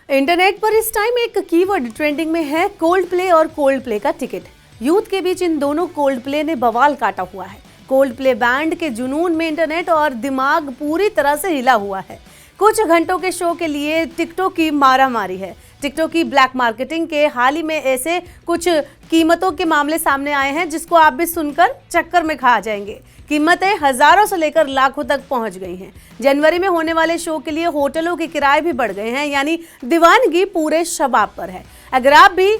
Internet पर इस time एक कीवर्ड ट्रेंडिंग में है, कोल्ड प्ले और कोल्ड प्ले का टिकट। यूथ के बीच इन दोनों कोल्ड प्ले ने बवाल काटा हुआ है। कोल्ड प्ले बैंड के जुनून में इंटरनेट और दिमाग पूरी तरह से हिला हुआ है। कुछ घंटों के शो के लिए टिकटों की मारामारी है। टिकटों की ब्लैक मार्केटिंग के हाल ही में ऐसे कुछ कीमतों के मामले सामने आए हैं जिसको आप भी सुनकर चक्कर में खा जाएंगे। कीमतें हजारों से लेकर लाखों तक पहुंच गई हैं। जनवरी में होने वाले शो के लिए होटलों के किराए भी बढ़ गए हैं, यानी दीवानगी पूरे शबाब पर है। अगर आप भी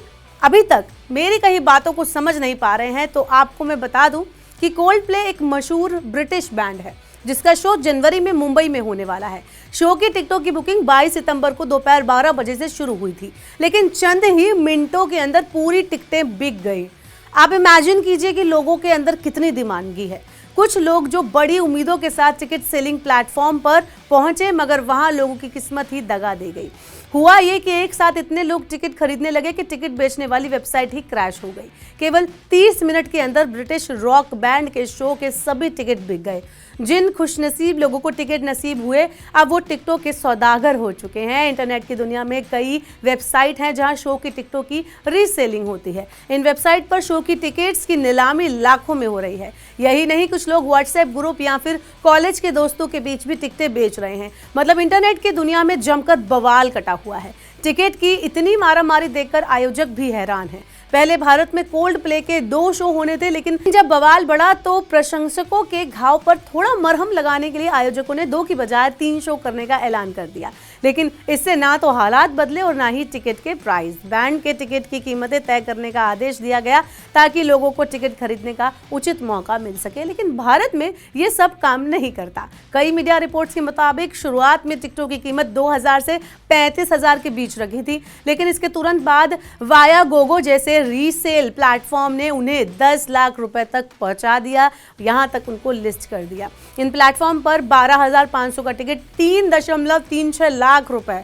अभी तक मेरी कही बातों को समझ नहीं पा रहे हैं तो आपको मैं बता दूं कि कोल्ड प्ले एक मशहूर ब्रिटिश बैंड है जिसका शो जनवरी में मुंबई में होने वाला है। शो की टिकटों की बुकिंग 22 सितंबर को दोपहर 12 बजे से शुरू हुई थी, लेकिन चंद ही मिनटों के अंदर पूरी टिकटें बिक गई। आप इमेजिन कीजिए कि लोगों के अंदर कितनी दीवानगी है। कुछ लोग जो बड़ी उम्मीदों के साथ टिकट सेलिंग प्लेटफॉर्म पर पहुंचे, मगर वहां लोगों की किस्मत ही दगा दे गई। हुआ ये कि एक साथ इतने लोग टिकट खरीदने लगे कि टिकट बेचने वाली वेबसाइट ही क्रैश हो गई। केवल 30 मिनट के अंदर ब्रिटिश रॉक बैंड के शो के सभी टिकट बिक गए। जिन खुशनसीब लोगों को टिकट नसीब हुए, अब वो टिकटों के सौदागर हो चुके हैं। इंटरनेट की दुनिया में कई वेबसाइट हैं जहां शो की टिकटों की रीसेलिंग होती है। इन वेबसाइट पर शो की टिकट्स की नीलामी लाखों में हो रही है। यही नहीं, कुछ लोग व्हाट्सएप ग्रुप या फिर कॉलेज के दोस्तों के बीच भी टिकटें बेच रहे हैं। मतलब इंटरनेट की दुनिया में जमकर बवाल कटा हुआ है। टिकट की इतनी मारामारी देखकर आयोजक भी हैरान है। पहले भारत में कोल्ड प्ले के 2 शो होने थे, लेकिन जब बवाल बढ़ा तो प्रशंसकों के घाव पर थोड़ा मरहम लगाने के लिए आयोजकों ने 2 की बजाय 3 शो करने का ऐलान कर दिया। लेकिन इससे ना तो हालात बदले और ना ही टिकट के प्राइस। बैंड के टिकट की कीमतें तय करने का आदेश दिया गया ताकि लोगों को टिकट खरीदने का उचित मौका मिल सके, लेकिन भारत में ये सब काम नहीं करता। कई मीडिया रिपोर्ट्स के मुताबिक शुरुआत में टिकटों की कीमत 2000 से 35,000 के बीच रखी थी, लेकिन इसके तुरंत बाद वाया गोगो जैसे रीसेल प्लेटफॉर्म ने उन्हें 10 लाख रुपए तक पहुंचा दिया। यहां तक उनको लिस्ट कर दिया। इन प्लेटफॉर्म पर 12,500 का टिकट 3.36 लाख रुपए।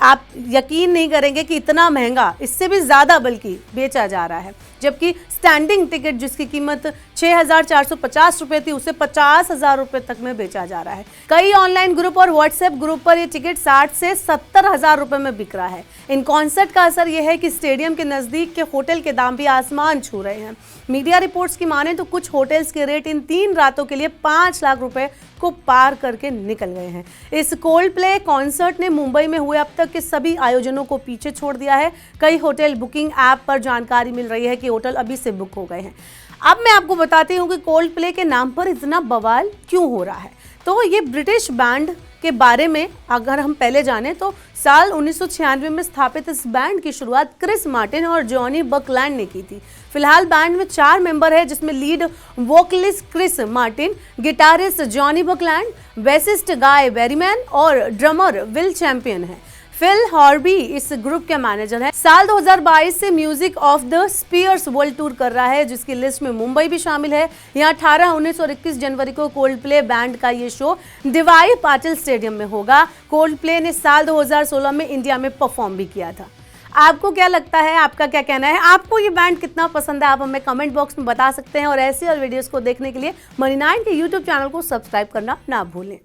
आप यकीन नहीं करेंगे कि इतना महंगा, इससे भी ज्यादा बल्कि बेचा जा रहा है। जबकि स्टैंडिंग टिकट जिसकी कीमत 6,450 रुपए थी, उसे 50,000 रुपए तक में बेचा जा रहा है। कई ऑनलाइन ग्रुप और व्हाट्सएप ग्रुप पर ये टिकट 60 से 70,000 रुपए में बिक रहा है। इन कॉन्सर्ट का असर यह है कि स्टेडियम के नजदीक के होटल के दाम भी आसमान छू रहे हैं। मीडिया रिपोर्ट्स की माने तो कुछ होटल्स के रेट इन 3 रातों के लिए 5 लाख रुपए को पार करके निकल गए हैं। इस कोल्ड प्ले कॉन्सर्ट ने मुंबई में हुए अब तक के सभी आयोजनों को पीछे छोड़ दिया है। कई होटल बुकिंग ऐप पर जानकारी मिल रही है कि होटल अभी से बुक हो गए हैं। अब मैं आपको बताती हूँ कि कोल्ड प्ले के नाम पर इतना बवाल क्यों हो रहा है। तो ये ब्रिटिश बैंड के बारे में अगर हम पहले जाने तो साल 1996 में स्थापित इस बैंड की शुरुआत क्रिस मार्टिन और जॉनी बकलैंड ने की थी। फिलहाल बैंड में 4 मेंबर है, जिसमें lead vocalist Chris Martin, guitarist Jonny Buckland, bassist Guy Berryman और ड्रमर विल चैंपियन है। फिल हॉर्बी इस ग्रुप के मैनेजर है। साल 2022 से music of the spheres world tour कर रहा है, जिसकी लिस्ट में मुंबई भी शामिल है। यहाँ 18, 19 और 21 जनवरी को कोल्ड प्ले बैंड का ये शो डिवाई पाटिल स्टेडियम में होगा। कोल्ड प्ले ने साल 2016 में इंडिया में परफॉर्म भी किया था। आपको क्या लगता है, आपका क्या कहना है, आपको ये बैंड कितना पसंद है, आप हमें कमेंट बॉक्स में बता सकते हैं। और ऐसे और वीडियोस को देखने के लिए मनी 9 के यूट्यूब चैनल को सब्सक्राइब करना ना भूलें।